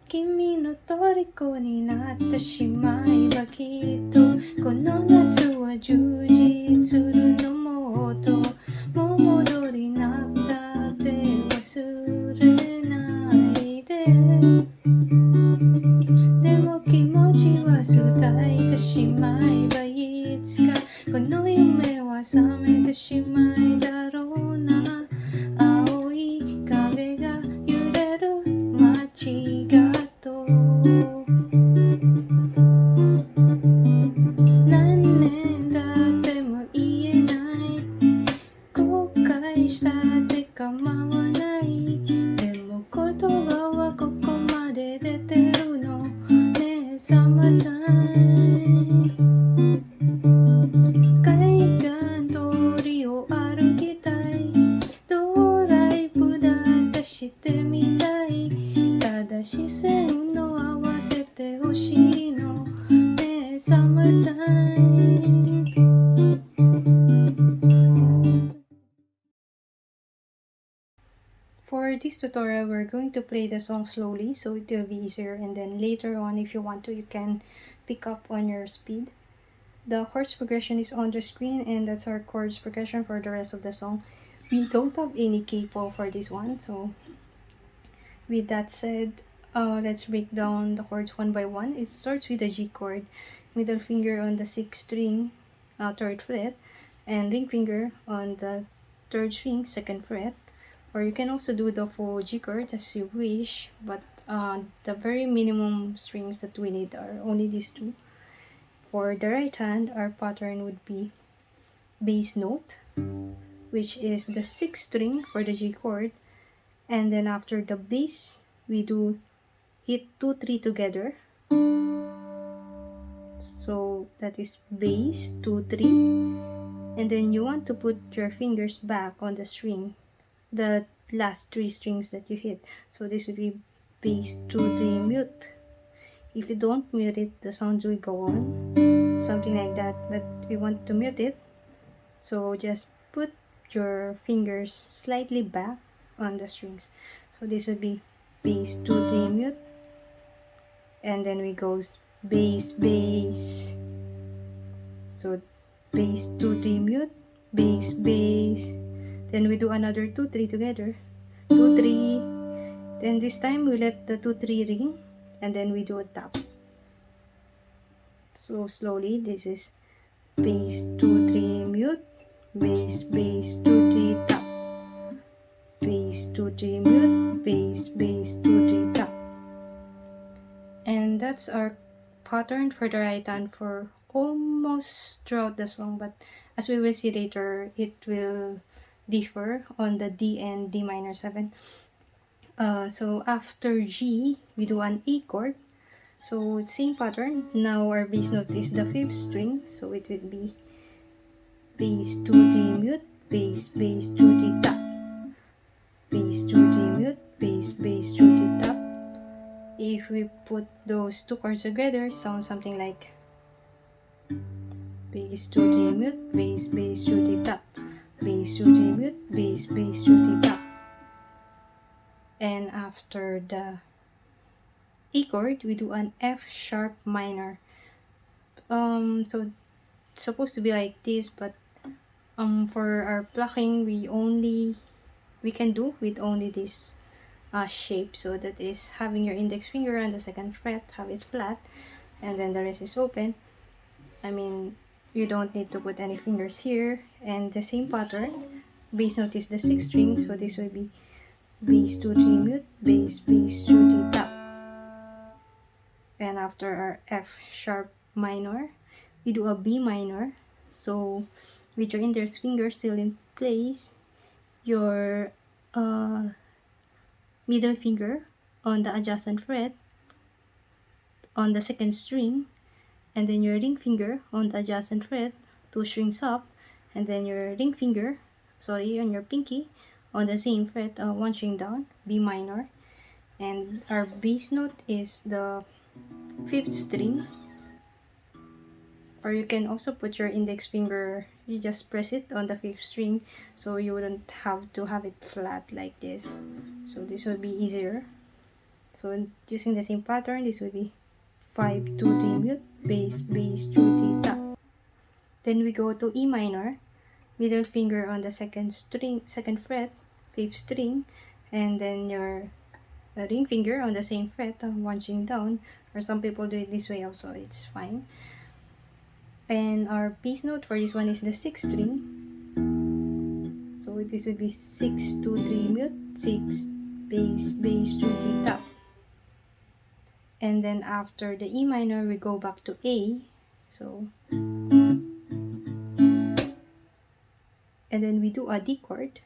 君の虜になってしまえばきっとこの夏は充実するのもっともう戻りなくたって忘れないででも気持ちは伝えてしまえばいつかこの夢は覚めてしまえだろうな青い影が揺れる街がと何年経っても言えない後悔したって構わないでも言葉はここまで出てるのねえサマータイム海岸通りを歩きたいドライブだってしてみたいただ視線の合わせてほしいのねえサマータイムFor this tutorial, we're going to play the song slowly so it will be easier, and then later on, if you want to, you can pick up on your speed. The chords progression is on the screen, and that's our chords progression for the rest of the song. We don't have any capo for this one, so with that said, let's break down the chords one by one. It starts with the G chord, middle finger on the 6th string, 3rd fret, and ring finger on the 3rd string, 2nd fret. Or you can also do the full G chord as you wish, but the very minimum strings that we need are only these two. For the right hand, our pattern would be bass note, which is the 6th string for the G chord, and then after the bass, we do hit 2 3 together. So that is bass 2 3, and then you want to put your fingers back on the string, the last 3 strings that you hit. So this would be bass 2 3 mute. If you don't mute it, the sounds will go on, something like that. But we want to mute it, so just put your fingers slightly back on the strings. So this would be bass 2 3 mute, and then we go bass bass. So bass 2 3 mute, bass bass. Then we do another 2 3 together, 2 3. Then this time we let the 2 3 ring, and then we do a tap. So slowly, this is bass 2 3 mute, bass bass 2 3 tap, bass 2 3 mute, bass bass 2 3 tap. And that's our pattern for the right hand for almost throughout the song, but as we will see later, it will differ on the D and D minor 7. So after G, we do an A chord. So same pattern. Now our bass note is the 5th string, so it will be bass 2 3 mute, bass bass 2 3 tap, bass 2 3 mute, bass bass 2 3 tap. If we put those two chords together, it sounds something like bass 2 3 mute, bass bass 2 3 tap, bass 2 3 mute, bass bass 2 3 tap. And after the E chord, we do an F sharp minor. So it's supposed to be like this, but for our plucking, we can do with only this shape. So that is having your index finger on the 2nd fret, have it flat, and then the rest is open. I mean, you don't need to put any fingers here. And the same pattern, bass note is the 6th string, so this will be bass 2 3 mute, bass bass 2 3 tap. And after our F sharp minor, we do a B minor. So with your index finger still in place, your middle finger on the adjacent fret on the 2nd string, and then your ring finger on the adjacent fret 2 strings up, and then your ring finger, on your pinky on the same fret 1 string down, B minor. And our bass note is the 5th string, or you can also put your index finger, you just press it on the 5th string, so you wouldn't have to have it flat like this. So this will be easier. So using the same pattern, this will be 5, 2, 3 mute, bass, bass, 2, 3, tap. Then we go to E minor, middle finger on the second fret, 5th string, and then your ring finger on the same fret, one string down, or some people do it this way also, it's fine. And our bass note for this one is the 6th string. So this would be 6, 2, 3 mute, 6, bass, bass, 2, 3, tap. And then after the E minor, we go back to A. So, and then we do a D chord.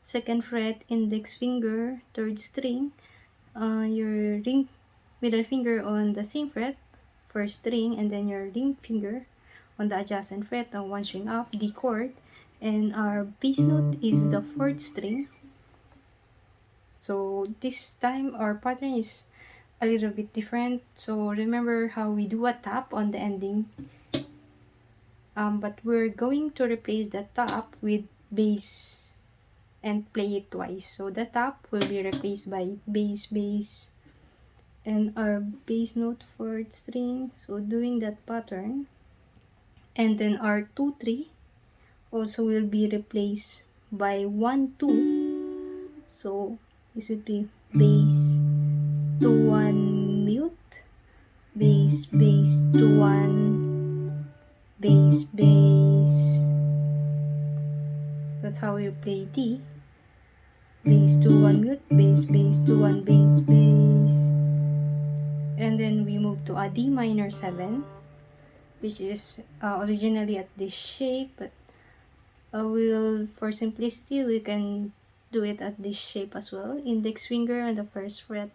2nd fret, index finger, 3rd string. Your middle finger on the same fret, 1st string, and then your ring finger on the adjacent fret, one string up, D chord. And our bass note is the 4th string. So this time our pattern is a little bit different. So remember how we do a tap on the ending, but we're going to replace the tap with bass and play it twice. So the tap will be replaced by bass, bass, and our bass note 4th string. So doing that pattern, and then our 2, 3 also will be replaced by 1, 2. So this would be bass, 2, 1 mute, bass, bass, 2, 1, bass, bass. That's how we play D. Bass, 2, 1 mute, bass, bass, 2, 1, bass, bass. And then we move to a D minor 7, which is originally at this shape, but for simplicity, we can do it at this shape as well. Index finger on the 1st fret,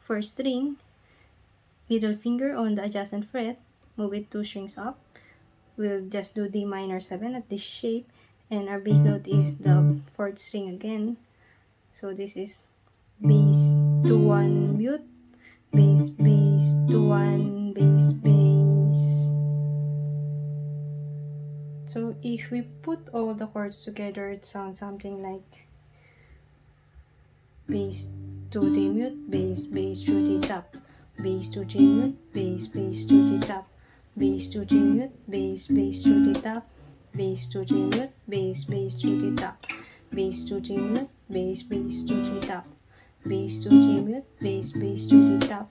1st string, middle finger on the adjacent fret, move it 2 strings up. We'll just do D minor 7 at this shape, and our bass note is the 4th string again. So this is bass, 2, 1 mute, bass, bass, 2, 1, bass, bass. So if we put all the chords together, it sounds something like bass, 2, 3 mute, bass, bass, 2, 3 tap, bass, 2, 3 mute, bass, bass, 2, 3 tap, bass, 2, 3 mute, bass, bass, 2, 3 tap, bass, 2, 3 mute, bass, bass, 2, 3 tap, bass, 2, 3 mute, bass, bass, 2, 3 tap, bass, 2, 3 mute, bass, bass, 2, 3 tap,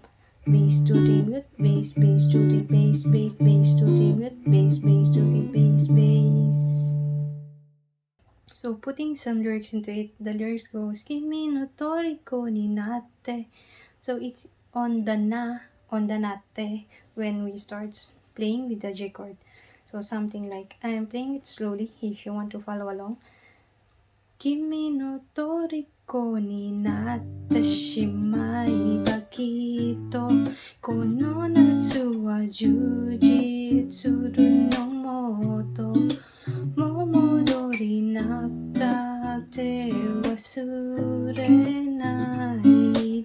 bass, 2, 3 mute, bass, bass, 2, 3, bass, bass, bass, 2, 3 mute, bass, bass, 2, 3, bass, bass. So putting some lyrics into it, the lyrics goes, Kimi no Toriko ni natte. So it's on the natte when we start playing with the J chord. So something like, I am playing it slowly if you want to follow along. Kimi no Toriko ni natte shimaiba kitto kono natsu wa jujitsu suru no moto momodori natta te wasurenai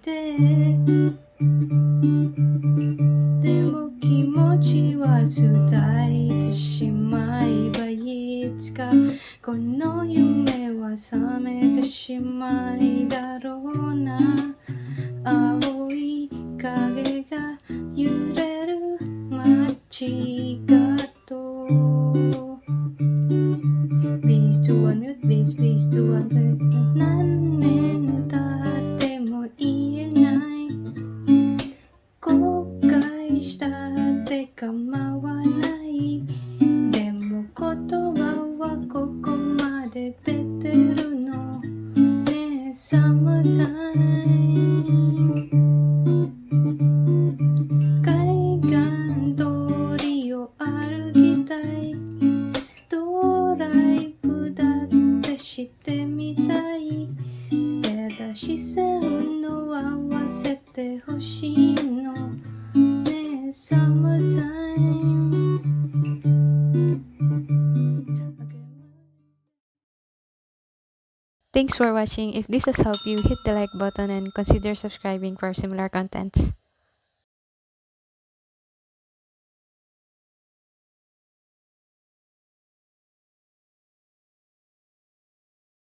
de demo kimochi wa tsudaite shimaiba itsuka kono yume wa samete shimai darou na aoi kage ga yureru machi gato. Bass, 2, 1 mute, bass, bass, 2, 1 bass. Nannen tatte mo ienai Koukai shitatte kamawanai Demo kotoba wa koko made detteru no Ne summertime Kaigan dori o arukitai Doraibu datte shite mitai Eda shisen no awasete hoshii no Ne summertime. Thanks for watching. If this has helped you, hit the like button and consider subscribing for similar contents.